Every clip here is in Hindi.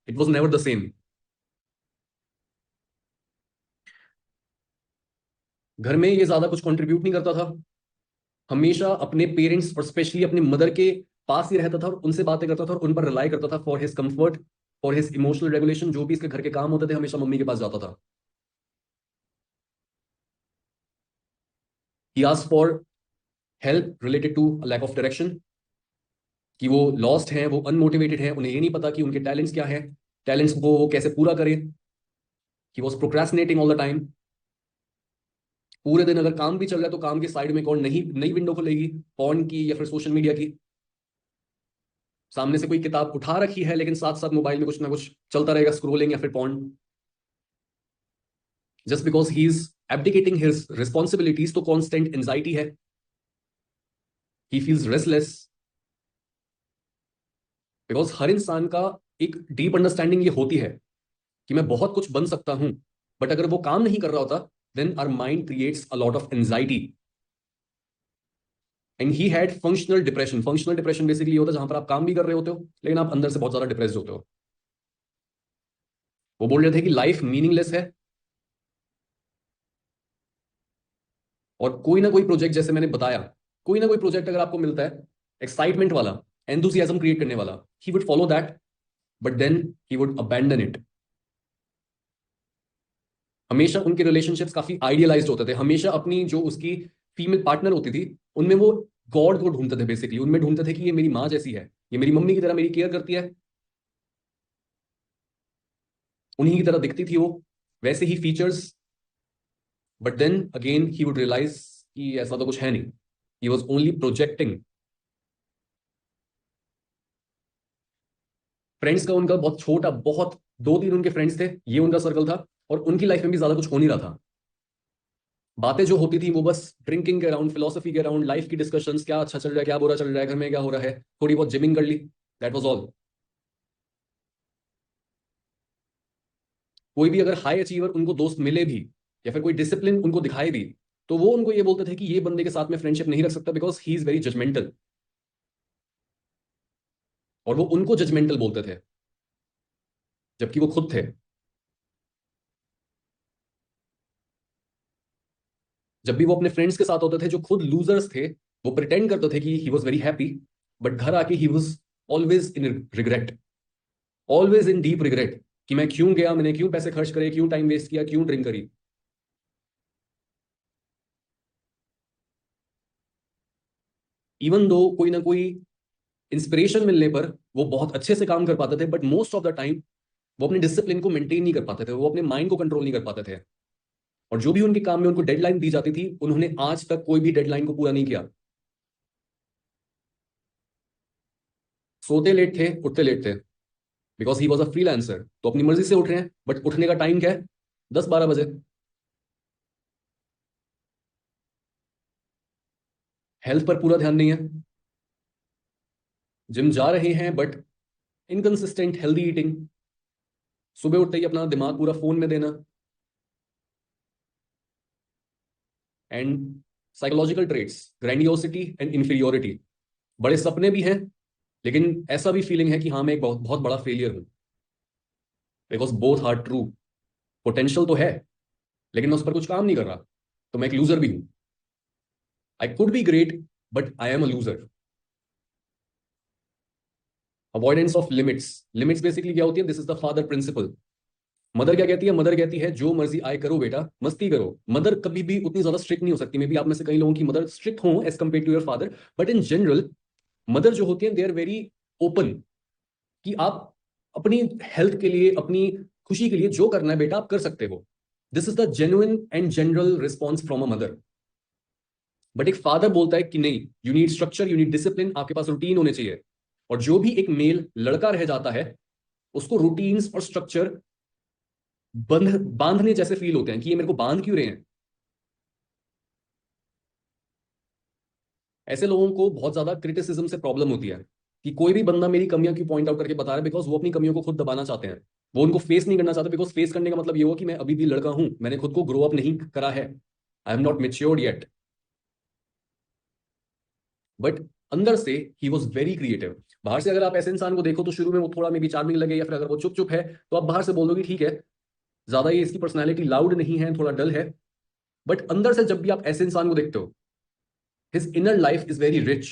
It was never the same. घर में ये ज्यादा कुछ कंट्रीब्यूट नहीं करता था, हमेशा अपने पेरेंट्स और स्पेशली अपनी मदर के पास ही रहता था और उनसे बातें करता था और उन पर रिलाई करता था for his comfort, for his emotional regulation. जो भी इसके घर के काम होते थे हमेशा मम्मी के पास जाता था। He asked for help related to lack of direction, कि वो लॉस्ट हैं, वो अनमोटिवेटेड हैं, उन्हें ये नहीं पता कि उनके टैलेंट्स क्या है, टैलेंट्स को वो कैसे पूरा करें। He was procrastinating all the time. पूरे दिन अगर काम भी चल रहा है तो काम के साइड में कौन नई नई विंडो खुलेगी, पॉर्न की या फिर सोशल मीडिया की। सामने से कोई किताब उठा रखी है लेकिन साथ साथ मोबाइल में कुछ ना कुछ चलता रहेगा, स्क्रोलिंग या फिर porn. Just because he is abdicating his responsibilities, तो कॉन्स्टेंट एंजाइटी है, ही फील्स रेस्टलेस। बिकॉज हर इंसान का एक डीप अंडरस्टैंडिंग ये होती है कि मैं बहुत कुछ बन सकता हूं, बट अगर वो काम नहीं कर रहा होता then our mind creates a lot of anxiety. And he had functional depression. Functional depression basically होता है जहां पर आप काम भी कर रहे होते हो लेकिन आप अंदर से बहुत ज्यादा डिप्रेस्ड होते हो। वो बोल रहे थे कि लाइफ मीनिंगलेस है, और कोई ना कोई प्रोजेक्ट, जैसे मैंने बताया, कोई ना कोई प्रोजेक्ट अगर आपको मिलता है एक्साइटमेंट वाला, एंथुसियाज्म क्रिएट करने वाला, he would follow that, but then he would abandon it. हमेशा उनके रिलेशनशिप्स काफी आइडियलाइज्ड होते थे, हमेशा अपनी जो उसकी फीमेल पार्टनर होती थी उनमें वो गॉड को ढूंढते थे। बेसिकली उनमें ढूंढते थे कि ये मेरी माँ जैसी है, ये मेरी मम्मी की तरह मेरी केयर करती है, उन्हीं की तरह दिखती थी वो, वैसे ही features. But then again he would realise कि ऐसा तो कुछ है नहीं, he was only projecting. Friends का उनका बहुत छोटा, बहुत दो तीन उनके फ्रेंड्स थे, ये उनका सर्कल था, और उनकी लाइफ में भी ज्यादा कुछ हो नहीं रहा था। बातें जो होती थी वो बस ड्रिंकिंग के अराउंड, फिलोसफी के अराउंड, लाइफ की डिस्कशंस, क्या अच्छा चल रहा है, क्या बुरा चल रहा है, घर में क्या हो रहा है, थोड़ी बहुत जिमिंग कर ली, दैट वाज ऑल। कोई भी अगर हाई अचीवर उनको दोस्त मिले भी या फिर कोई डिसिप्लिन उनको दिखाए भी, तो वो उनको ये बोलते थे कि ये बंदे के साथ में फ्रेंडशिप नहीं रख सकता because he is very judgmental. और वो उनको जजमेंटल बोलते थे जबकि वो खुद थे। जब भी वो अपने फ्रेंड्स के साथ होते थे जो खुद लूजर्स थे, वो प्रिटेंड करते थे कि he was very happy, but घर आके he was always in regret, always in deep regret, कि मैं क्यों गया, मैंने क्यों पैसे खर्च करे, क्यों टाइम वेस्ट किया, क्यों ड्रिंक करी। इवन दो कोई ना कोई इंस्पिरेशन मिलने पर वो बहुत अच्छे से काम कर पाते थे, but most of the time वो अपने डिसिप्लिन को मेंटेन नहीं कर पाते थे, वो अपने माइंड को कंट्रोल नहीं कर पाते थे। और जो भी उनके काम में उनको डेडलाइन दी जाती थी, उन्होंने आज तक कोई भी डेडलाइन को पूरा नहीं किया। सोते लेट थे, उठते लेट थे, because he was a freelancer, तो अपनी मर्जी से उठ रहे हैं, बट उठने का टाइम क्या है, 10-12 बजे। हेल्थ पर पूरा ध्यान नहीं है, जिम जा रहे हैं बट इनकंसिस्टेंट हेल्दी ईटिंग, सुबह उठते ही अपना दिमाग पूरा फोन में देना, and psychological traits, grandiosity and inferiority. बड़े सपने भी हैं लेकिन ऐसा भी फीलिंग है कि हाँ मैं एक बहुत बहुत बड़ा फेलियर हूं, because both are true. Potential तो है लेकिन मैं उस पर कुछ काम नहीं कर रहा, तो मैं एक लूजर भी हूं। I could be great but I am a loser. Avoidance of limits. Limits basically क्या होती है, this is the father principle. Mother क्या कहती है, मदर कहती है जो मर्जी आए करो बेटा, मस्ती करो। मदर कभी भी उतनी ज्यादा स्ट्रिक्ट नहीं हो सकती, मे बी आप में से कई लोगों की मदर स्ट्रिक्ट हो as compare to your father, but in general mother जो होती है दे आर वेरी ओपन, कि आप अपनी हेल्थ के लिए, अपनी खुशी के लिए जो करना है बेटा आप कर सकते हो। This is the genuine and general response from a mother. But एक फादर बोलता है कि नहीं, you need structure, you need discipline, आपके पास रूटीन होने चाहिए। और जो भी एक मेल लड़का रह जाता है उसको रूटीन्स और स्ट्रक्चर बांधने जैसे फील होते हैं कि ये मेरे को बांध क्यों रहे हैं। ऐसे लोगों को बहुत ज्यादा क्रिटिसिज्म से प्रॉब्लम होती है कि कोई भी बंदा मेरी कमियां क्यों पॉइंट आउट करके बता रहा है, बिकॉज वो अपनी कमियों को खुद दबाना चाहते हैं, वो उनको फेस नहीं करना चाहते, बिकॉज फेस करने का मतलब ये हुआ कि मैं अभी भी लड़का हूं, मैंने खुद को ग्रो अप नहीं करा है, I am not matured yet. But अंदर से ही वॉज वेरी क्रिएटिव। बाहर से अगर आप ऐसे इंसान को देखो तो शुरू में वो थोड़ा मे बी चार्मिंग लगे, या फिर अगर वो चुप चुप है तो आप बाहर से बोल दोगे ठीक है, ज्यादा ये इसकी पर्सनैलिटी लाउड नहीं है, थोड़ा डल है। बट अंदर से जब भी आप ऐसे इंसान को देखते हो, his inner life is very rich,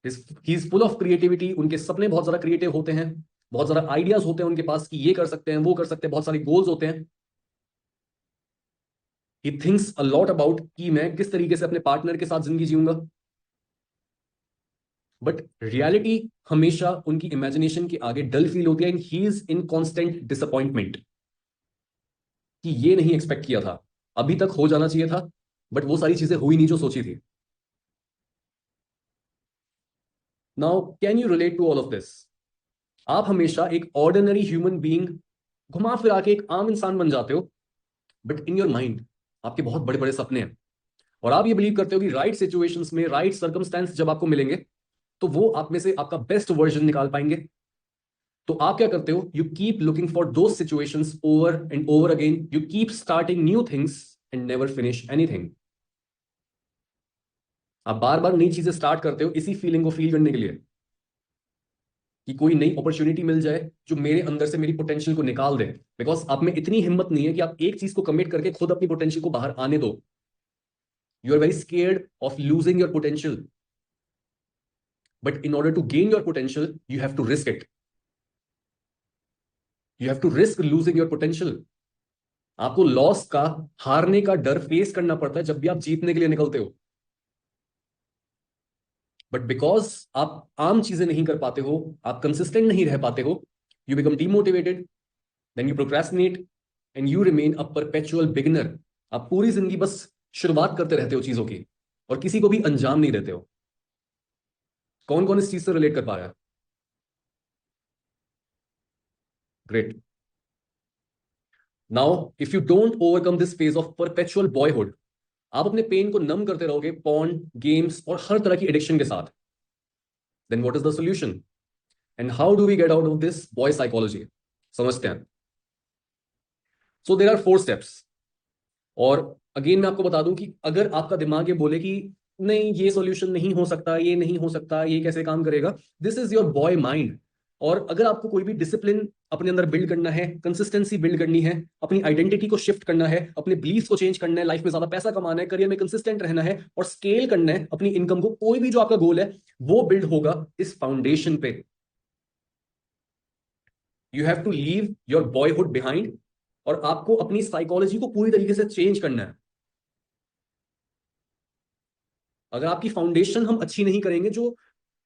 he is full of creativity, उनके सपने बहुत ज्यादा क्रिएटिव होते हैं, बहुत ज्यादा आइडियाज होते हैं उनके पास कि ये कर सकते हैं वो कर सकते हैं, बहुत सारे गोल्स होते हैं। He thinks a lot about कि मैं किस तरीके से अपने पार्टनर के साथ जिंदगी जीऊंगा। बट रियलिटी हमेशा उनकी इमेजिनेशन के आगे डल फील होती है, and he is in constant disappointment कि ये नहीं एक्सपेक्ट किया था, अभी तक हो जाना चाहिए था, बट वो सारी चीजें हुई नहीं जो सोची थी। Now can you relate to all of this? आप हमेशा एक ऑर्डिनरी ह्यूमन बीइंग घुमा फिरा के एक आम इंसान बन जाते हो, बट इन योर माइंड आपके बहुत बड़े बड़े सपने हैं, और आप ये बिलीव करते हो कि राइट सिचुएशंस में राइट सर्कमस्टेंस जब आपको मिलेंगे तो वो आप में से आपका बेस्ट वर्जन निकाल पाएंगे। तो आप क्या करते हो? You keep looking for those situations over and over again, you keep starting new things and never finish anything. आप बार बार नई चीजें स्टार्ट करते हो इसी फीलिंग को फील करने के लिए कि कोई नई अपॉर्चुनिटी मिल जाए जो मेरे अंदर से मेरी पोटेंशियल को निकाल दे। बिकॉज आप में इतनी हिम्मत नहीं है कि आप एक चीज को कमिट करके खुद अपनी पोटेंशियल को बाहर आने दो। You are very scared of losing your potential, but in order to gain your potential you have to risk it, you have to risk losing your potential. आपको लॉस का, हारने का डर फेस करना पड़ता है जब भी आप जीतने के लिए निकलते हो। बट बिकॉज आप आम चीजें नहीं कर पाते हो, आप कंसिस्टेंट नहीं रह पाते हो, you become demotivated, then you procrastinate, and you remain a perpetual beginner. आप पूरी जिंदगी बस शुरुआत करते रहते हो चीजों की, और किसी को भी अंजाम नहीं देते हो। कौन कौन इस चीज से रिलेट कर पा रहा है? Great. Now if you don't overcome this phase of perpetual boyhood, आप अपने पेन को नम करते रहोगे पॉर्न, गेम्स और हर तरह की एडिक्शन के साथ, then what is the solution? And how do we get out of this boy psychology? समझते हैं। So there are 4 steps. और अगेन मैं आपको बता दूं कि अगर आपका दिमाग ये बोले कि नहीं ये सॉल्यूशन नहीं हो सकता, ये नहीं हो सकता, ये कैसे काम करेगा, this is your boy mind. और अगर आपको कोई भी डिसिप्लिन अपने अंदर बिल्ड करना है, कंसिस्टेंसी बिल्ड करनी है, अपनी आइडेंटिटी को शिफ्ट करना है, अपने बिलीफ को चेंज करना है, लाइफ में ज्यादा पैसा कमाना है, करियर में कंसिस्टेंट रहना है और स्केल करना है अपनी इनकम को, कोई भी जो आपका गोल है वो बिल्ड होगा इस फाउंडेशन पे। You have to leave your boyhood behind, और आपको अपनी साइकोलॉजी को पूरी तरीके से चेंज करना है। अगर आपकी फाउंडेशन हम अच्छी नहीं करेंगे, जो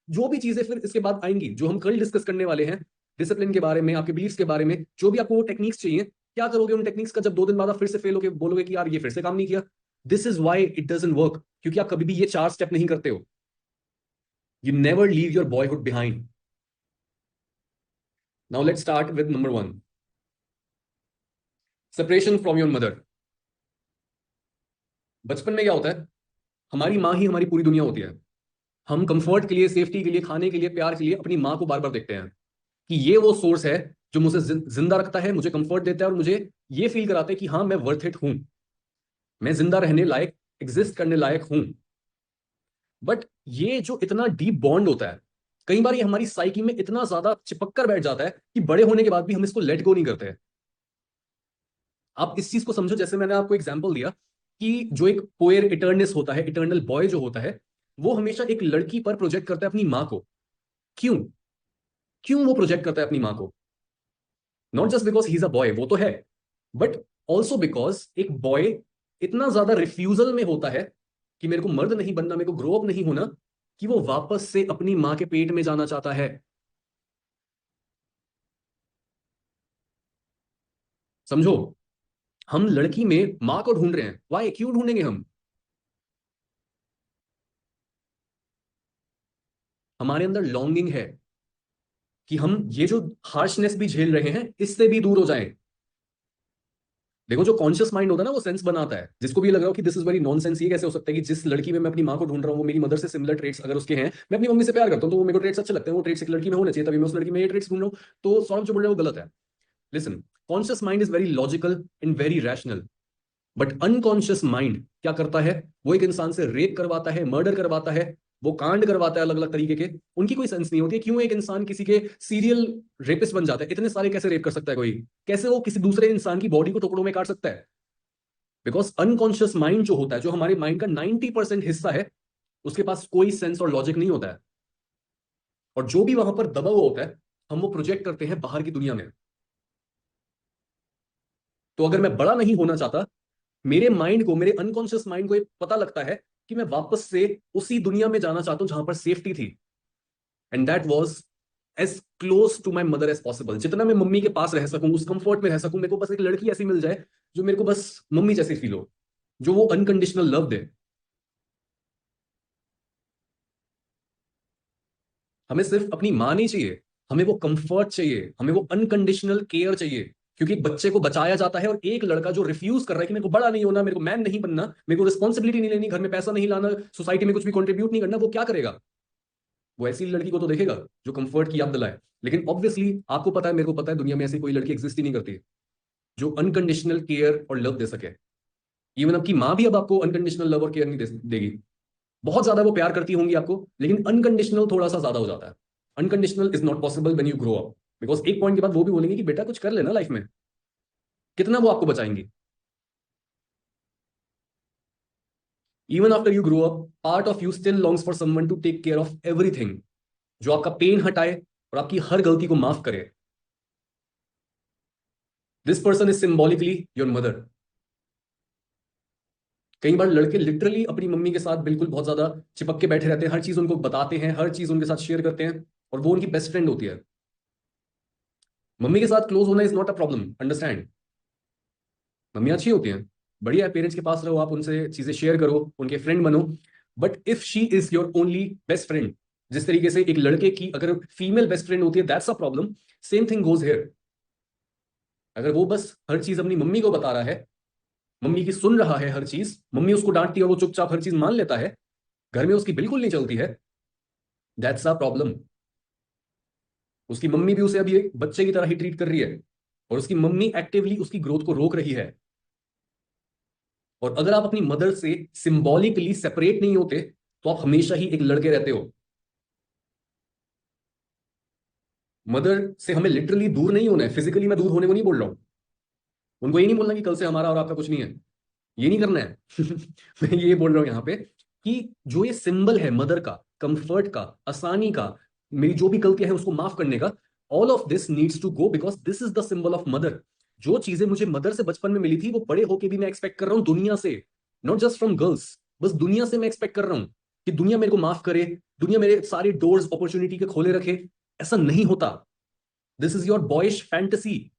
जो भी चीजें फिर इसके बाद आएंगी जो हम कल डिस्कस करने वाले हैं, डिसिप्लिन के बारे में, आपके बिलीफ्स के बारे में, जो भी आपको वो टेक्निक्स चाहिए, क्या करोगे उन टेक्निक्स का जब 2 दिन बाद आप फिर से फेल होगे, बोलोगे कि यार ये फिर से काम नहीं किया? This is why it doesn't work, क्योंकि आप कभी भी ये 4 स्टेप नहीं करते हो। You never leave your boyhood behind. Now let's start with number 1, separation from your mother. बचपन में क्या होता है? हमारी माँ ही हमारी पूरी दुनिया होती है। हम कंफर्ट के लिए, सेफ्टी के लिए, खाने के लिए, प्यार के लिए अपनी माँ को बार बार देखते हैं कि ये वो सोर्स है जो मुझे जिंदा रखता है, मुझे कंफर्ट देता है और मुझे ये फील कराता है कि हाँ मैं वर्थ इट हूं, मैं जिंदा रहने लायक, एग्जिस्ट करने लायक हूं। बट ये जो इतना डीप बॉन्ड होता है, कई बार ये हमारी साइकी में इतना ज्यादा चिपक कर बैठ जाता है कि बड़े होने के बाद भी हम इसको लेट गो नहीं करते। आप इस चीज को समझो, जैसे मैंने आपको एग्जाम्पल दिया कि जो एक पोएर इटर्निस होता है, इटर्नल बॉय जो होता है, वो हमेशा एक लड़की पर प्रोजेक्ट करता है अपनी माँ को। क्यों? क्यों वो प्रोजेक्ट करता है अपनी माँ को? Not just because he is a boy, वो तो है, बट ऑल्सो बिकॉज एक बॉय इतना ज्यादा रिफ्यूजल में होता है कि मेरे को मर्द नहीं बनना, मेरे को ग्रो अप नहीं होना, कि वो वापस से अपनी माँ के पेट में जाना चाहता है। समझो, हम लड़की में माँ को ढूंढ रहे हैं, वाई, क्यों ढूंढेंगे हम? हमारे अंदर लॉन्गिंग है कि हम ये जो हार्शनेस भी झेल रहे हैं इससे भी दूर हो जाएं। देखो, जो कॉन्शियस माइंड होता है ना, वो सेंस बनाता है, जिसको भी लग रहा हो कि दिस इज वेरी नॉनसेंस, ये कैसे हो सकता है कि जिस लड़की में मैं अपनी माँ को ढूंढ रहा हूँ वो मेरी मदर से सिमिलर ट्रेट्स अगर उसके हैं, मैं अपनी मम्मी से प्यार करता हूँ तो वो मेरे को ट्रेट्स अच्छे लगते हैं, वो ट्रेट्स एक लड़की में होने चाहिए, तभी मैं उस लड़की में ये ट्रेट्स ढूंढ रहा हूँ। तो सौरभ जो बोल रहे हैं वो गलत है। Listen, conscious mind is very logical and very rational, but unconscious mind क्या करता है? वो एक इंसान से रेप करवाता है, मर्डर करवाता है, वो कांड करवाता है अलग अलग तरीके के, उनकी कोई सेंस नहीं होती है। क्यों एक इंसान किसी के सीरियल रेपिस्ट बन जाता है? इतने सारे कैसे रेप कर सकता है कोई? कैसे वो किसी दूसरे इंसान की बॉडी को टुकड़ों में काट सकता है? बिकॉज अनकॉन्शियस माइंड जो होता है, जो हमारे माइंड का 90% हिस्सा है, उसके पास कोई सेंस और लॉजिक नहीं होता है। और जो भी वहां पर दबा हुआ होता है, हम वो प्रोजेक्ट करते हैं बाहर की दुनिया में। तो अगर मैं बड़ा नहीं होना चाहता, मेरे माइंड को, मेरे अनकॉन्शियस माइंड को ये पता लगता है कि मैं वापस से उसी दुनिया में जाना चाहता हूं जहां पर सेफ्टी थी। And that was as close to my mother as possible. जितना मैं मम्मी के पास रह सकूं, उस कंफर्ट में रह सकूं, मेरे को बस एक लड़की ऐसी मिल जाए जो मेरे को बस मम्मी जैसी फील हो, जो वो अनकंडीशनल लव दे। हमें सिर्फ अपनी माँ नहीं चाहिए, हमें वो कंफर्ट चाहिए, हमें वो अनकंडीशनल केयर चाहिए। क्योंकि एक बच्चे को बचाया जाता है, और एक लड़का जो रिफ्यूज कर रहा है कि मेरे को बड़ा नहीं होना, मेरे को मैन नहीं बनना, मेरे को रिस्पॉन्सिबिलिटी नहीं लेनी, घर में पैसा नहीं लाना, सोसाइटी में कुछ भी कंट्रीब्यूट नहीं करना, वो क्या करेगा? वो ऐसी लड़की को तो देखेगा जो कंफर्ट की याद दिलाए। लेकिन ऑब्वियसली आपको पता है, मेरे को पता है, दुनिया में ऐसी कोई लड़की एग्जिस्ट ही नहीं करती जो अनकंडीशनल केयर और लव दे सके। इवन आपकी माँ भी अब आपको अनकंडीशनल लव और केयर नहीं देगी। बहुत ज्यादा वो प्यार करती होंगी आपको, लेकिन अनकंडीशनल थोड़ा सा ज्यादा हो जाता है। Unconditional is not possible when you grow up. Because एक पॉइंट के बाद वो भी बोलेंगे कि बेटा कुछ कर लेना लाइफ में। कितना वो आपको बचाएंगी? Even after you grow up, part of you still longs for someone to take care of everything, जो आपका पेन हटाए और आपकी हर गलती को माफ करे। This person is symbolically your mother. कई बार लड़के लिटरली अपनी मम्मी के साथ बिल्कुल बहुत ज्यादा चिपक के बैठे रहते हैं, हर चीज उनको बताते हैं, हर चीज उनके साथ शेयर करते हैं, और वो उनकी बेस्ट फ्रेंड होती है। मम्मी के साथ क्लोज होना is not a problem, understand. Mummy अच्छी होती हैं, बढ़िया है, पेरेंट्स के पास रहो, आप उनसे चीजें शेयर करो, उनके फ्रेंड बनो। But if she is your only best friend, जिस तरीके से एक लड़के की अगर फीमेल बेस्ट फ्रेंड होती है, that's a problem. Same thing goes here. अगर वो बस हर चीज अपनी मम्मी को बता रहा है, मम्मी की सुन रहा है हर चीज, मम्मी उसको डांटती है और वो चुपचाप हर चीज मान लेता है, घर में उसकी बिल्कुल नहीं चलती है, दैट्स अ प्रॉब्लम। उसकी मम्मी भी उसे अभी एक बच्चे की तरह ही ट्रीट कर रही है, और उसकी मम्मी एक्टिवली उसकी ग्रोथ को रोक रही है। और अगर आप अपनी मदर से सिंबॉलिकली सेपरेट नहीं होते, तो आप हमेशा ही एक लड़के रहते हो। मदर से हमें लिटरली दूर नहीं होना है, फिजिकली मैं दूर होने को नहीं बोल रहा हूं। उनको ये नहीं बोलना कि कल से हमारा और आपका कुछ नहीं है, ये नहीं करना है। मैं ये बोल रहा हूं यहाँ पे कि जो ये सिंबल है मदर का, कंफर्ट का, आसानी का, मेरी जो भी गलतियां हैं उसको माफ करने का, all of this needs to go, because this is the symbol of mother. जो चीजें मुझे मदर से बचपन में मिली थी, वो बड़े होके भी मैं एक्सपेक्ट कर रहा हूँ दुनिया से, नॉट जस्ट फ्रॉम गर्ल्स, बस दुनिया से मैं एक्सपेक्ट कर रहा हूं कि दुनिया मेरे को माफ करे, दुनिया मेरे सारे डोर्स अपॉर्चुनिटी के खोले रखे। ऐसा नहीं होता। This is your boyish fantasy,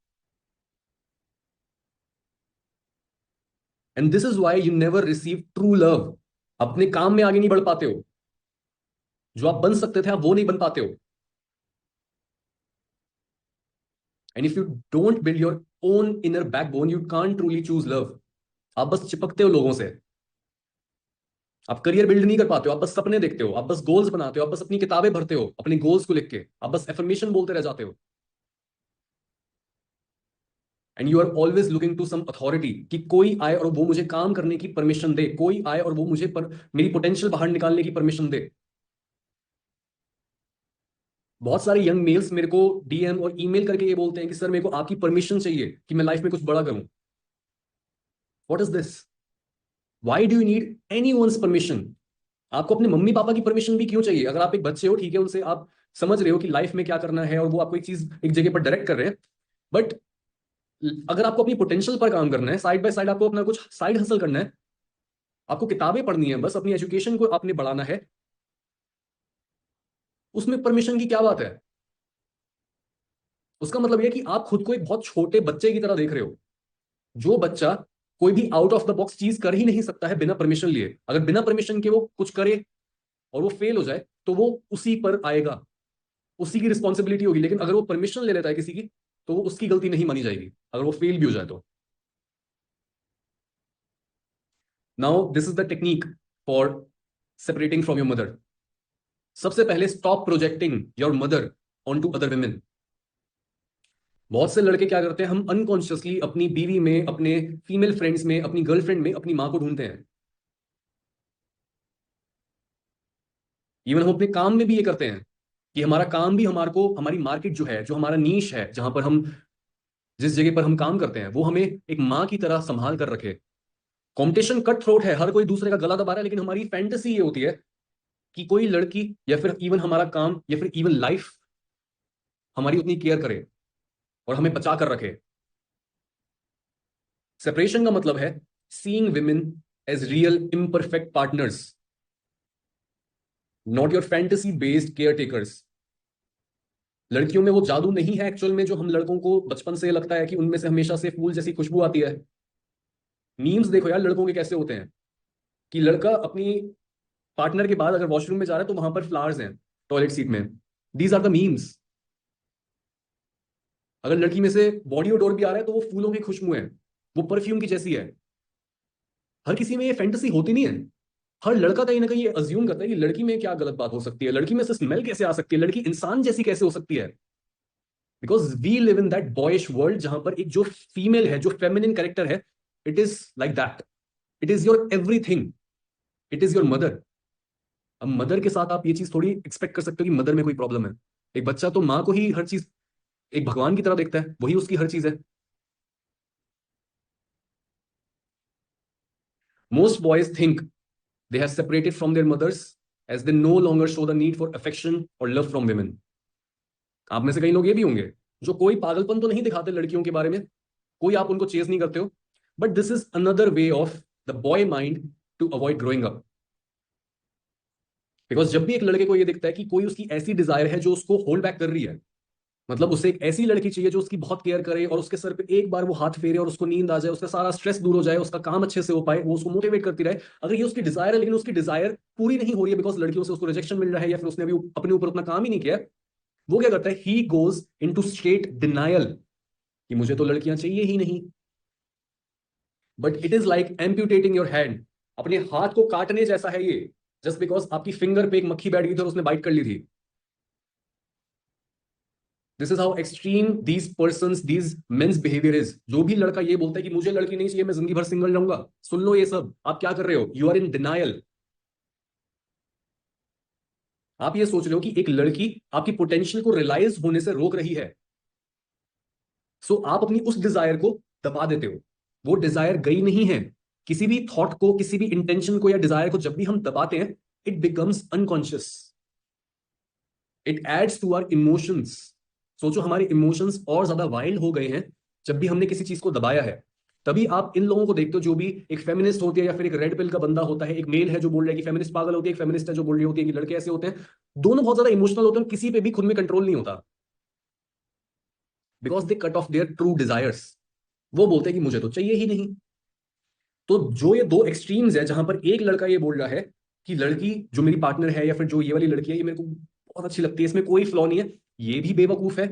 and this is why you never receive true love. अपने काम में आगे नहीं बढ़ पाते हो, जो आप बन सकते थे आप वो नहीं बन पाते हो। And if you don't build your own inner backbone, you can't truly choose love. आप बस चिपकते हो लोगों से, आप करियर बिल्ड नहीं कर पाते हो, आप बस सपने देखते हो, आप बस गोल्स बनाते हो, आप बस अपनी किताबें भरते हो अपने गोल्स को लिख के, आप बस एफर्मेशन बोलते रह जाते हो। And you are always looking to some authority, कि कोई आए और वो मुझे काम करने की परमिशन दे, कोई आए और वो मुझे मेरी पोटेंशियल बाहर निकालने की परमिशन दे। बहुत सारे यंग मेल्स मेरे को डीएम और ईमेल करके ये बोलते हैं कि सर मेरे को आपकी परमिशन चाहिए कि मैं लाइफ में कुछ बड़ा करूं। What is this? Why do you need any one's permission? आपको अपने मम्मी पापा की परमिशन भी क्यों चाहिए? अगर आप एक बच्चे हो, ठीक है, उनसे आप समझ रहे हो कि लाइफ में क्या करना है, और वो आपको एक चीज एक जगह पर डायरेक्ट कर रहे हैं। बट अगर आपको अपनी पोटेंशियल पर काम करना है, साइड बाय साइड आपको अपना कुछ साइड हसल करना है, आपको किताबें पढ़नी है, बस अपनी एजुकेशन को आपने बढ़ाना है, उसमें परमिशन की क्या बात है? उसका मतलब यह है कि आप खुद को एक बहुत छोटे बच्चे की तरह देख रहे हो। जो बच्चा कोई भी आउट ऑफ द बॉक्स चीज कर ही नहीं सकता है बिना परमिशन लिए, अगर बिना परमिशन के वो कुछ करे और वो फेल हो जाए, तो वो उसी पर आएगा, उसी की रिस्पॉन्सिबिलिटी होगी। लेकिन अगर वो परमिशन ले लेता है किसी की, तो वो उसकी गलती नहीं मानी जाएगी अगर वो फेल भी हो जाए तो। Now this is the technique for separating from your mother. सबसे पहले stop projecting your mother on to other women. बहुत से लड़के क्या करते हैं, हम अनकॉन्शियसली अपनी बीवी में, अपने फीमेल फ्रेंड्स में, अपनी गर्लफ्रेंड में अपनी माँ को ढूंढते हैं। इवन हम अपने काम में भी ये करते हैं कि हमारा काम भी हमारे को, हमारी मार्केट जो है, जो हमारा नीश है, जहां पर हम, जिस जगह पर हम काम करते हैं, वो हमें एक माँ की तरह संभाल कर रखे। कंपटीशन कट थ्रोट है, हर कोई दूसरे का गला दबा रहा है, लेकिन हमारी फैंटेसी ये होती है कि कोई लड़की या फिर इवन हमारा काम या फिर इवन लाइफ हमारी उतनी केयर करे और हमें बचा कर रखे। सेपरेशन का मतलब है seeing women as real imperfect partners, not your fantasy based care takers. लड़कियों में वो जादू नहीं है एक्चुअल में, जो हम लड़कों को बचपन से लगता है कि उनमें से हमेशा से फूल जैसी खुशबू आती है। मीम्स देखो यार लड़कों के कैसे होते हैं, कि लड़का अपनी पार्टनर के बाद अगर वॉशरूम में जा रहा है तो वहां पर फ्लावर्स हैं टॉयलेट सीट में। These are the memes. अगर लड़की में से बॉडी ओडोर भी आ रहा है तो वो फूलों की खुशबू है, वो परफ्यूम की जैसी है। हर किसी में ये फैंटेसी होती नहीं है। हर लड़का कहीं ना कहीं ये अज्यूम करता है कि लड़की में क्या गलत बात हो सकती है, लड़की में से स्मेल कैसे आ सकती है, लड़की इंसान जैसी कैसे हो सकती है। Because we live in that boyish world जहां पर एक जो फीमेल है, जो फेमिनिन कैरेक्टर है, it is like that. It is your everything, it is your mother. अब मदर के साथ आप ये चीज थोड़ी एक्सपेक्ट कर सकते हो कि मदर में कोई प्रॉब्लम है। एक बच्चा तो माँ को ही हर चीज एक भगवान की तरह देखता है, वही उसकी हर चीज है। Most boys think they have separated from their mothers as they no longer show the need for affection or love from women। आप में से कई लोग ये भी होंगे जो कोई पागलपन तो नहीं दिखाते लड़कियों के बारे में, कोई आप उनको चेज नहीं करते हो, but this is another way of the boy mind to avoid growing up. Because जब भी एक लड़के को ये दिखता है कि कोई उसकी ऐसी डिजायर है जो उसको होल्ड बैक कर रही है, मतलब उसे एक ऐसी लड़की चाहिए जो उसकी बहुत केयर करे और उसके सर पे एक बार वो हाथ फेरे और उसको नींद आ जाए, उसका सारा स्ट्रेस दूर हो जाए, उसका काम अच्छे से हो पाए, वो उसको मोटिवेट करती रहे। अगर ये उसकी डिजायर है लेकिन उसकी डिजायर पूरी नहीं हो रही है बिकॉज लड़कियों से उसको रिजेक्शन मिल रहा है या फिर उसने अभी अपने ऊपर उतना काम ही नहीं किया, वो क्या करता है, he goes into state denial कि मुझे तो लड़कियां चाहिए ही नहीं। But it is like amputating your hand, अपने हाथ को काटने जैसा है ये, जस्ट बिकॉज आपकी फिंगर पे एक मक्खी बैठ गई थी और उसने बाइट कर ली थी। This is how extreme these person these mens behaviour is. जो भी लड़का ये बोलता है कि मुझे लड़की नहीं चाहिए, मैं जिंदगी भर सिंगल रहूंगा, सुन लो ये सब आप क्या कर रहे हो, यू आर इन डिनायल। आप ये सोच रहे हो कि एक लड़की आपकी पोटेंशियल को रियलाइज होने से रोक रही है, सो आप अपनी उस डिजायर को दबा देते हो। वो डिजायर गई नहीं है। किसी भी थॉट को, किसी भी इंटेंशन को या डिजायर को जब भी हम दबाते हैं, it becomes unconscious, it adds to our emotions. सोचो हमारे इमोशंस और ज्यादा वाइल्ड हो गए हैं जब भी हमने किसी चीज को दबाया है। तभी आप इन लोगों को देखते हो जो भी एक फेमिनिस्ट होती है या फिर एक रेड पिल का बंदा होता है, एक मेल है जो बोल रहा है कि फेमिनिस्ट पागल होती है, एक फेमिनिस्ट है जो बोल रही होती है कि लड़के ऐसे होते हैं, दोनों बहुत ज्यादा इमोशनल होते हैं, किसी पे भी खुद में कंट्रोल नहीं होता। Because they cut of their true desires. वो बोलते हैं कि मुझे तो चाहिए ही नहीं। तो जो ये दो एक्सट्रीम्स है, जहां पर एक लड़का ये बोल रहा है कि लड़की जो मेरी पार्टनर है या फिर जो ये वाली लड़की है ये मेरे को बहुत अच्छी लगती है, इसमें कोई फ्लॉ नहीं है, ये भी बेवकूफ है।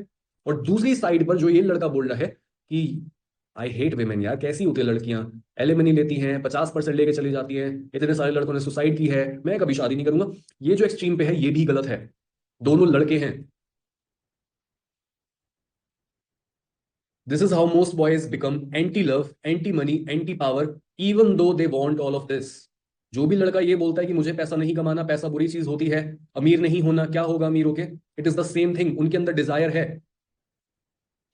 और दूसरी साइड पर जो ये लड़का बोल रहा है कि आई हेट वेमेन, यार कैसी होती है लड़कियां, एलिमनी लेती हैं, 50% लेके चली जाती हैं, इतने सारे लड़कों ने सुसाइड की है, मैं कभी शादी नहीं करूंगा। ये जो एक्सट्रीम पे है ये भी गलत है। दोनों लड़के हैं। This is how most boys become anti love, anti money, anti power, even though they want all of this. जो भी लड़का ये बोलता है कि मुझे पैसा नहीं कमाना, पैसा बुरी चीज होती है, अमीर नहीं होना, क्या होगा अमीर होके, it is the same thing. उनके अंदर डिजायर है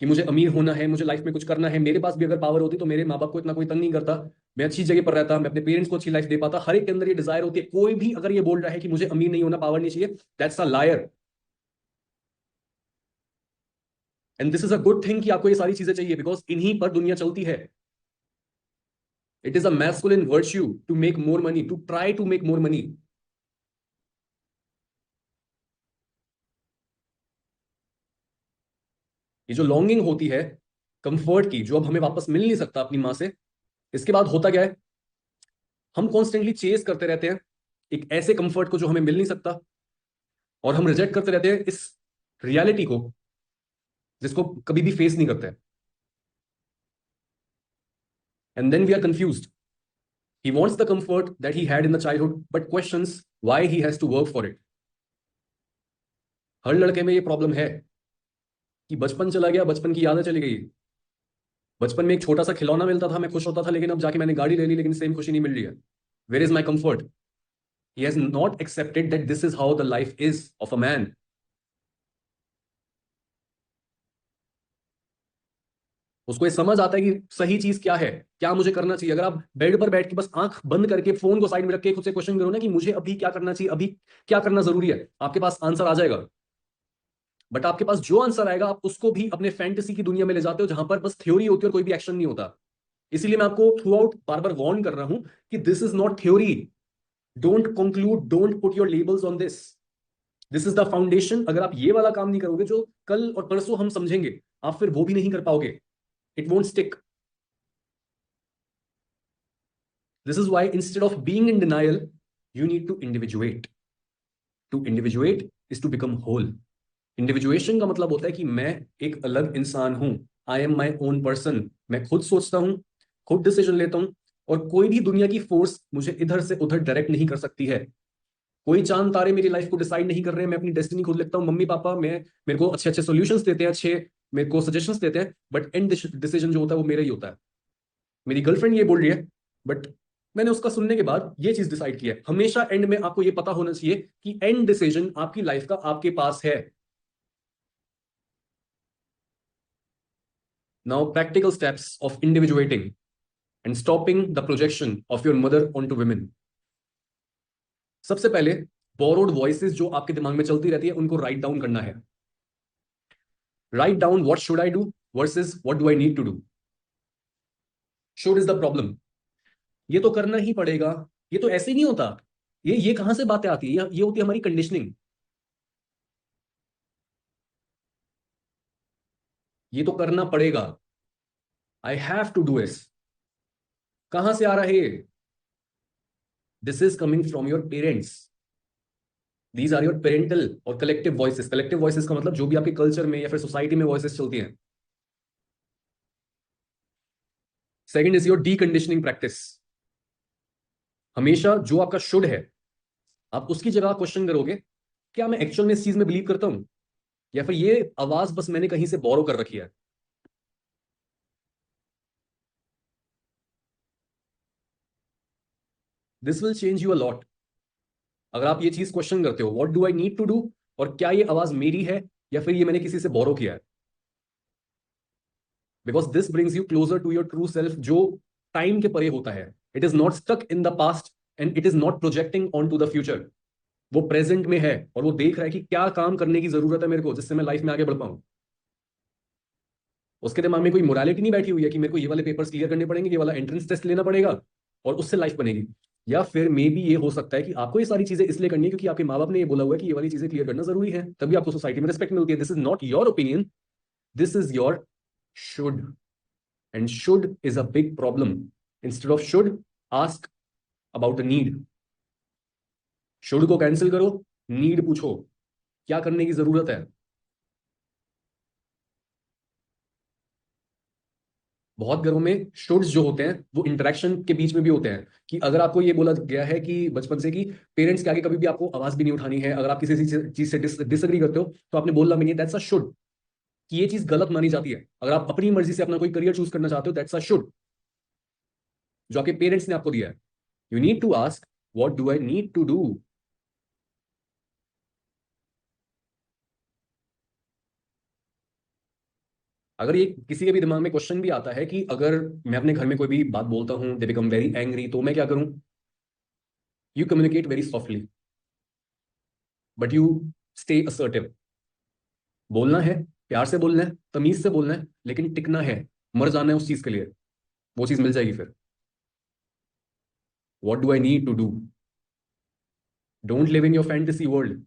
कि मुझे अमीर होना है, मुझे लाइफ में कुछ करना है, मेरे पास भी अगर पावर होती तो मेरे माँ बाप को इतना कोई तंग नहीं करता, मैं अच्छी जगह पर रहता, मैं अपने पेरेंट्स को अच्छी लाइफ दे पाता। हर एक के अंदर ये डिजायर होती है। कोई भी अगर ये बोल रहा है कि मुझे अमीर नहीं होना, पावर नहीं चाहिए, that's a liar. And this is a good thing कि आपको ये सारी चीजें चाहिए, बिकॉज इन्हीं पर दुनिया चलती है। It is a masculine virtue to make more money, to try to make more money. ये जो लॉन्गिंग होती है कंफर्ट की, जो अब हमें वापस मिल नहीं सकता अपनी माँ से, इसके बाद होता क्या है, हम कॉन्स्टेंटली चेस करते रहते हैं एक ऐसे कंफर्ट को जो हमें मिल नहीं सकता, और हम रिजेक्ट करते रहते हैं इस रियलिटी को जिसको कभी भी फेस नहीं करते। And then we are confused. He wants the comfort that he had in the childhood but questions why he has to work for it. हर लड़के में ये प्रॉब्लम है कि बचपन चला गया, बचपन की यादें चली गई। बचपन में एक छोटा सा खिलौना मिलता था, मैं खुश होता था, लेकिन अब जाके मैंने गाड़ी ले ली, लेकिन सेम खुशी नहीं मिल रही है। Where is my comfort. He has not accepted that this is how the life is of a man. उसको ये समझ आता है कि सही चीज क्या है, क्या मुझे करना चाहिए। अगर आप बेड पर बैठ के बस आंख बंद करके फोन को साइड में रख के खुद से क्वेश्चन करो ना कि मुझे अभी क्या करना चाहिए, अभी क्या करना जरूरी है, आपके पास आंसर आ जाएगा। बट आपके पास जो आंसर आएगा आप उसको भी अपने फैंटेसी की दुनिया में ले जाते हो, जहां पर बस थ्योरी होती है और कोई भी एक्शन नहीं होता। इसीलिए मैं आपको थ्रू आउट बार बार वार्न कर रहा हूं कि this is not theory. Don't conclude, don't put your labels on this. This is the foundation. अगर आप ये वाला काम नहीं करोगे जो कल और परसों हम समझेंगे, आप फिर वो भी नहीं कर पाओगे। It won't stick. This is why instead of being in denial, you need to individuate. To individuate is to become whole. Individuation का मतलब होता है कि मैं एक अलग इंसान हूं। I am my own person. मैं खुद सोचता हूं, खुद डिसीजन लेता हूं, और कोई भी दुनिया की फोर्स मुझे इधर से उधर डायरेक्ट नहीं कर सकती है। कोई चांद तारे मेरी लाइफ को डिसाइड नहीं कर रहे हैं। मैं अपनी डेस्टिनी खुद लिखता हूँ। मम्मी पापा मैं मेरे को अच्छे अच्छे सॉल्यूशंस देते हैं, अच्छे मेरे को सजेशंस देते हैं, बट एंड डिसीजन जो होता है वो मेरा ही होता है। मेरी गर्लफ्रेंड ये बोल रही है, बट मैंने उसका सुनने के बाद ये चीज डिसाइड की है। हमेशा एंड में आपको ये पता होना चाहिए कि एंड डिसीजन आपकी लाइफ का आपके पास है। Now practical steps of individuating and stopping the projection of your mother on to women. सबसे पहले बोरोड वॉइसेस जो आपके दिमाग में चलती रहती है उनको राइट डाउन करना है। Write down what should I do versus what do I need to do. Should is the problem. ये तो करना ही पड़ेगा, ये तो ऐसे ही नहीं होता। ये कहां से बातें आती है? ये होती है हमारी कंडीशनिंग। ये तो करना पड़ेगा, आई हैव टू डू इस। कहां से आ रहा है ये? This is coming from your parents. These are your parental और कलेक्टिव वॉइसेस। कलेक्टिव वॉइसेस का मतलब जो भी आपके कल्चर में या फिर सोसाइटी में वॉइसेस चलती हैं। Second is your D conditioning practice. हमेशा जो आपका शुड है आप उसकी जगह क्वेश्चन करोगे, क्या मैं एक्चुअल में इस चीज में बिलीव करता हूं, या फिर ये आवाज बस मैंने कहीं से बोरो कर रखी है। This will change you a lot. अगर आप ये चीज क्वेश्चन करते हो what do I need to do, और क्या ये आवाज मेरी है या फिर ये मैंने किसी से बोरो किया है। Because this brings you closer to your true self, जो टाइम के परे होता है। It is not stuck in the past and it is not projecting on to the future. वो प्रेजेंट में है और वो देख रहा है कि क्या काम करने की जरूरत है मेरे को जिससे मैं लाइफ में आगे बढ़ पाऊं। उसके दिमाग में कोई मोरालिटी नहीं बैठी हुई है कि मेरे को ये वाले पेपर्स क्लियर करने पड़ेंगे, ये वाला एंट्रेंस टेस्ट लेना पड़ेगा और उससे लाइफ बनेगी। या फिर मे बी ये हो सकता है कि आपको ये सारी चीजें इसलिए करनी है क्योंकि आपके माँ बाप ने ये बोला हुआ है कि ये वाली चीजें क्लियर करना जरूरी है, तभी आपको सोसाइटी में रिस्पेक्ट मिलती है। This is not your opinion, this is your should. And should is a big problem. Instead of should, ask about the need. Should को कैंसिल करो, नीड पूछो, क्या करने की जरूरत है। बहुत घरों में शुड्स जो होते हैं वो इंटरेक्शन के बीच में भी होते हैं। कि अगर आपको ये बोला गया है कि बचपन से कि पेरेंट्स के आगे कभी भी आपको आवाज भी नहीं उठानी है, अगर आप किसी चीज से डिसएग्री करते हो तो आपने बोलना भी नहीं, दैट्स अ शुड। कि ये चीज गलत मानी जाती है। अगर आप अपनी मर्जी से अपना कोई करियर चूज करना चाहते हो, दैट्स अ शुड जो आपके पेरेंट्स ने आपको दिया है। You need to ask what do I need to do. अगर ये किसी के भी दिमाग में क्वेश्चन भी आता है कि अगर मैं अपने घर में कोई भी बात बोलता हूं, दे बिकम वेरी एंग्री, तो मैं क्या करूं? You communicate very softly but you stay assertive. बोलना है, प्यार से बोलना है, तमीज से बोलना है, लेकिन टिकना है, मर जाना है उस चीज के लिए। वो चीज मिल जाएगी फिर। What do I need to do. Don't live in your fantasy world.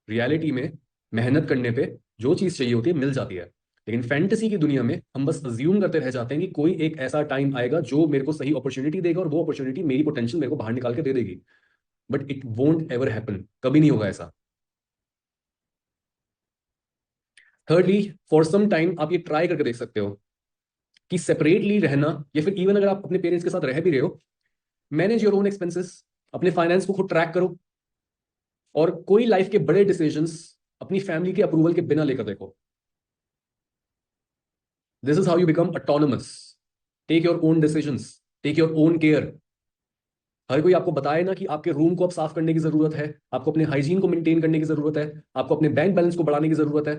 Reality में मेहनत करने पे जो चीज चाहिए होती है मिल जाती है। लेकिन फैंटेसी की दुनिया में हम बस अज्यूम करते रह जाते हैं कि कोई एक ऐसा टाइम आएगा जो मेरे को सही अपॉर्चुनिटी देगा और वो अपॉर्चुनिटी मेरी पोटेंशियल मेरे को बाहर निकाल के दे देगी। But it won't ever happen, कभी नहीं होगा ऐसा। थर्डली, फॉर सम टाइम आप ये ट्राई करके देख सकते हो कि सेपरेटली रहना, या फिर इवन अगर आप अपने पेरेंट्स के साथ रह भी रहे हो, मैनेज योर ओन एक्सपेंसेस। अपने फाइनेंस को खुद ट्रैक करो और कोई लाइफ के बड़े डिसीजंस अपनी फैमिली के अप्रूवल के बिना लेकर देखो। This is how you become autonomous. Take your own decisions, take your own care. हर कोई आपको बताए ना कि आपके रूम को अब साफ करने की जरूरत है, आपको अपने हाइजीन को मेंटेन करने की जरूरत है, आपको अपने बैंक बैलेंस को बढ़ाने की जरूरत है।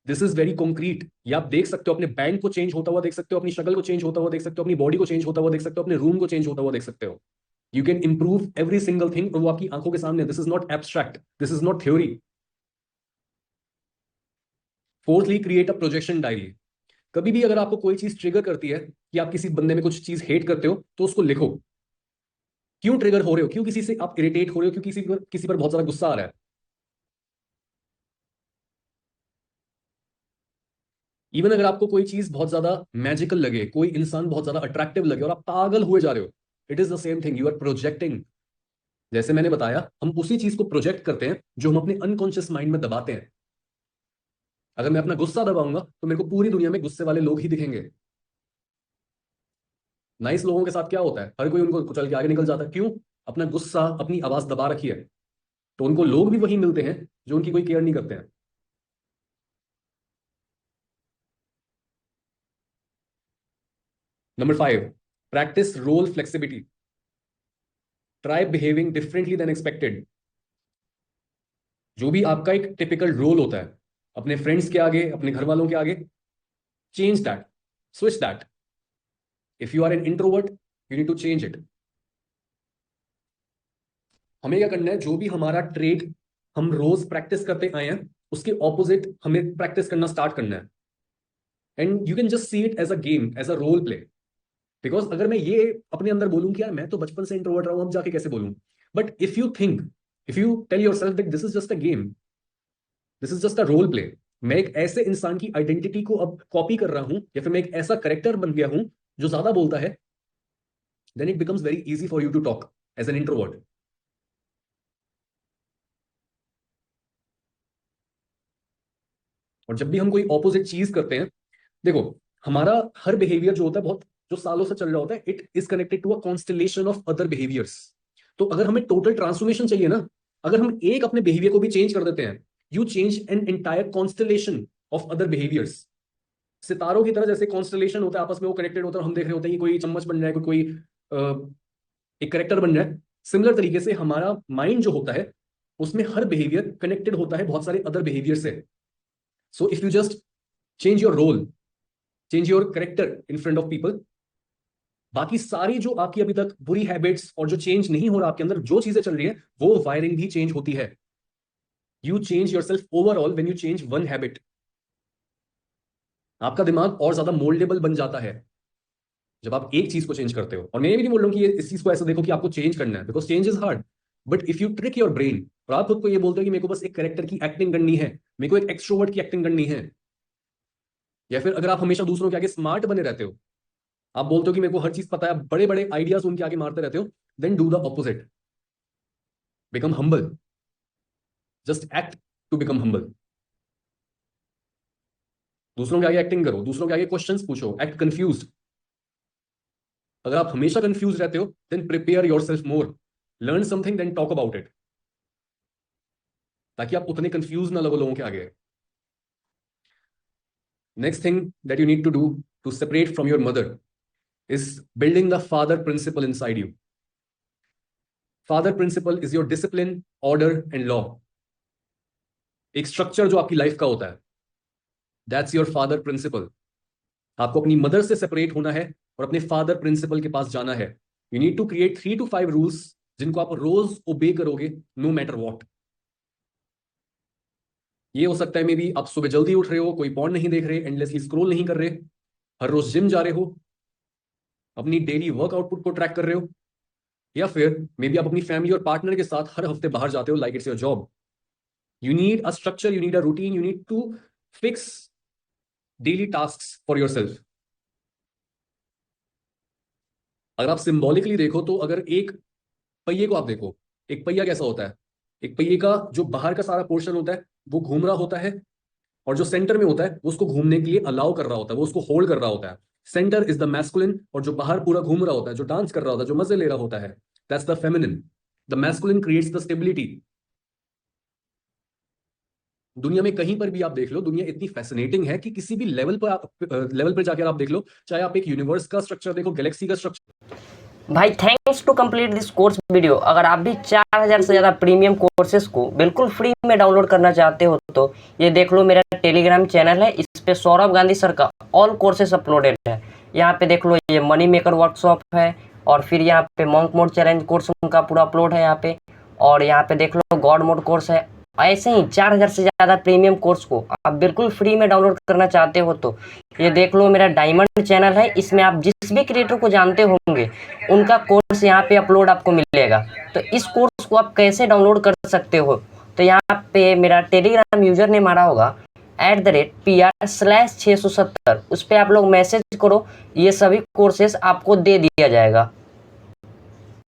This is very concrete. ये आप देख सकते हो, अपने बैंक को चेंज होता हुआ देख सकते हो, अपनी शक्ल को चेंज होता हुआ देख सकते हो, अपनी बॉडी को चेंज होता हुआ देख सकते हो, अपने रूम को चेंज होता हुआ देख सकते हो। You can improve every single thing, और वो आपकी आंखों के सामने। This is not abstract, this is not theory. Fourthly, create a projection diary. कभी भी अगर आपको कोई चीज ट्रिगर करती है कि आप किसी बंदे में कुछ चीज हेट करते हो, तो उसको लिखो। क्यों ट्रिगर हो रहे हो, क्यों किसी से आप इरिटेट हो रहे हो, क्यों किसी पर बहुत ज्यादा गुस्सा आ रहा है। इवन अगर आपको कोई चीज बहुत ज्यादा मैजिकल लगे, कोई इंसान बहुत ज्यादा अट्रैक्टिव लगे और आप पागल हुए जा रहे हो, it is the same thing, you are projecting. जैसे मैंने बताया, हम उसी चीज को प्रोजेक्ट करते हैं जो हम अपने अनकॉन्शियस माइंड में दबाते हैं। अगर मैं अपना गुस्सा दबाऊंगा तो मेरे को पूरी दुनिया में गुस्से वाले लोग ही दिखेंगे। नाइस लोगों के साथ क्या होता है, हर कोई उनको कुचल के आगे निकल जाता है। क्यों? अपना गुस्सा, अपनी आवाज दबा रखी है। तो उनको लोग भी वही मिलते हैं जो उनकी कोई केयर नहीं करते हैं। Number 5, practice role flexibility. Try behaving differently than expected. जो भी आपका एक टिपिकल रोल होता है अपने फ्रेंड्स के आगे, अपने घर वालों के आगे, change that, switch that. If you are an introvert, you need to change it. हमें क्या करना है, जो भी हमारा ट्रेड हम रोज प्रैक्टिस करते आए हैं, उसके ऑपोजिट हमें प्रैक्टिस करना स्टार्ट करना है। And you can just see it as a game, as a role play. Because अगर मैं ये अपने अंदर बोलूं कि यार मैं तो बचपन से इंट्रोवर्ट रहा हूं, अब जाके कैसे बोलूं। But if you think, if you tell yourself that this is just a game, this is just a role play, मैं एक ऐसे इंसान की आइडेंटिटी को अब कॉपी कर रहा हूं, या फिर मैं एक ऐसा करेक्टर बन गया हूं जो ज्यादा बोलता है, then it becomes very easy for you to talk as an introvert. और जब भी हम कोई ऑपोजिट चीज करते हैं, देखो, हमारा हर बिहेवियर जो होता है, बहुत जो सालों से चल रहा होता है, it is connected to a constellation of other behaviours. तो अगर हमें टोटल ट्रांसफॉर्मेशन चाहिए ना, अगर हम एक अपने बिहेवियर को भी चेंज कर देते हैं, you change an entire constellation of other behaviours. सितारों की तरह जैसे कॉन्स्टलेशन होता है, आपस में वो कनेक्टेड होता है, और हम देख रहे होते हैं कि कोई चम्मच बन रहा है, कोई एक करेक्टर बन रहा है। सिमिलर तरीके से हमारा माइंड जो होता है, उसमें हर बिहेवियर कनेक्टेड होता है बहुत सारे अदर बिहेवियर से। So if you just change your role, change your character in front of people, बाकी सारी जो आपकी अभी तक बुरी हैबिट्स और जो चेंज नहीं हो रहा आपके अंदर, जो चीजें चल रही है, वो वायरिंग भी चेंज होती है। You change your self overall when you change one habit. आपका दिमाग और ज्यादा मोल्डेबल बन जाता है जब आप एक चीज को चेंज करते हो। और मैं ये भी नहीं बोल रहा हूँ कि इस चीज को ऐसा देखो कि आपको चेंज करना है, because change is hard. But if you trick your brain, और आप खुद को ये बोलते हो कि मेरे को बस एक करेक्टर की एक्टिंग करनी है, मेरे को एक एक्सट्रोवर्ट की एक्टिंग करनी है, या फिर अगर आप हमेशा दूसरों के आगे स्मार्ट बने रहते हो, आप बोलते हो कि मेरे को हर चीज पता है, बड़े बड़े आइडियाज उनके आगे मारते रहते हो, then do the opposite, become humble. Just act to become humble. दूसरों के आगे एक्टिंग करो, दूसरों के आगे क्वेश्चंस पूछो, एक्ट कंफ्यूज्ड। अगर आप हमेशा कंफ्यूज रहते हो, then prepare yourself more, learn something then talk about it, ताकि आप उतने कंफ्यूज ना लगो लोगों के आगे। Next thing that you need to do to separate from your mother is building the father principle inside you. Father principle is your discipline, order and law. एक स्ट्रक्चर जो आपकी लाइफ का होता है, दैट्स योर फादर प्रिंसिपल। आपको अपनी मदर से सेपरेट होना है और अपने फादर प्रिंसिपल के पास जाना है। You need to create 3 to 5 rules जिनको आप रोज ओबे करोगे, नो मैटर वॉट। ये हो सकता है मे बी आप सुबह जल्दी उठ रहे हो, कोई पॉन नहीं देख रहे, एंडलेसली स्क्रोल नहीं कर रहे, हर रोज जिम जा रहे हो, अपनी डेली वर्क आउटपुट को ट्रैक कर रहे हो, या फिर मे बी आप अपनी फैमिली और पार्टनर के साथ हर हफ्ते बाहर जाते हो, like it's your job. You need a structure, you need a routine, you need to fix daily task for yourself. अगर आप सिंबॉलिकली देखो, तो अगर एक पहिए को आप देखो, एक पहिया कैसा होता है, एक पहिए का जो बाहर का सारा पोर्शन होता है वो घूम रहा होता है, और जो सेंटर में होता है वो उसको घूमने के लिए अलाउ कर रहा होता है, वो उसको होल्ड कर रहा होता है। सेंटर इज द मैस्कुलिन, और जो बाहर पूरा घूम रहा होता है, जो डांस कर रहा होता है, जो मजे ले रहा होता है, that's the feminine. The masculine creates the stability, दुनिया में कहीं पर भी आप देख लो, दुनिया इतनी फैसिनेटिंग है कि किसी भी लेवल पर जाकर आप देख लो, चाहे आप एक यूनिवर्स का स्ट्रक्चर देखो, गैलेक्सी का स्ट्रक्चर। भाई thanks to complete this course video. अगर आप भी 4000 से ज़्यादा प्रीमियम कोर्सेज को बिल्कुल फ्री में डाउनलोड करना चाहते हो तो ये देख लो, मेरा टेलीग्राम चैनल है, इस पे सौरभ गांधी सर का ऑल कोर्सेज अपलोडेड है। यहाँ पे देख लो, ये मनी मेकर वर्कशॉप है, और फिर यहाँ पे मॉन्क मोड चैलेंज कोर्स उनका पूरा अपलोड है यहाँ पे, और यहाँ पे देख लो गॉड मोड कोर्स है। ऐसे ही 4000 से ज़्यादा प्रीमियम कोर्स को आप बिल्कुल फ्री में डाउनलोड करना चाहते हो तो ये देख लो, मेरा डायमंड चैनल है, इसमें आप जिस भी क्रिएटर को जानते होंगे उनका कोर्स यहाँ पे अपलोड आपको मिलेगा। तो इस कोर्स को आप कैसे डाउनलोड कर सकते हो, तो यहाँ पे मेरा टेलीग्राम यूजर ने मारा होगा @PR/670, उस पर आप लोग मैसेज करो, ये सभी कोर्सेस आपको दे दिया जाएगा।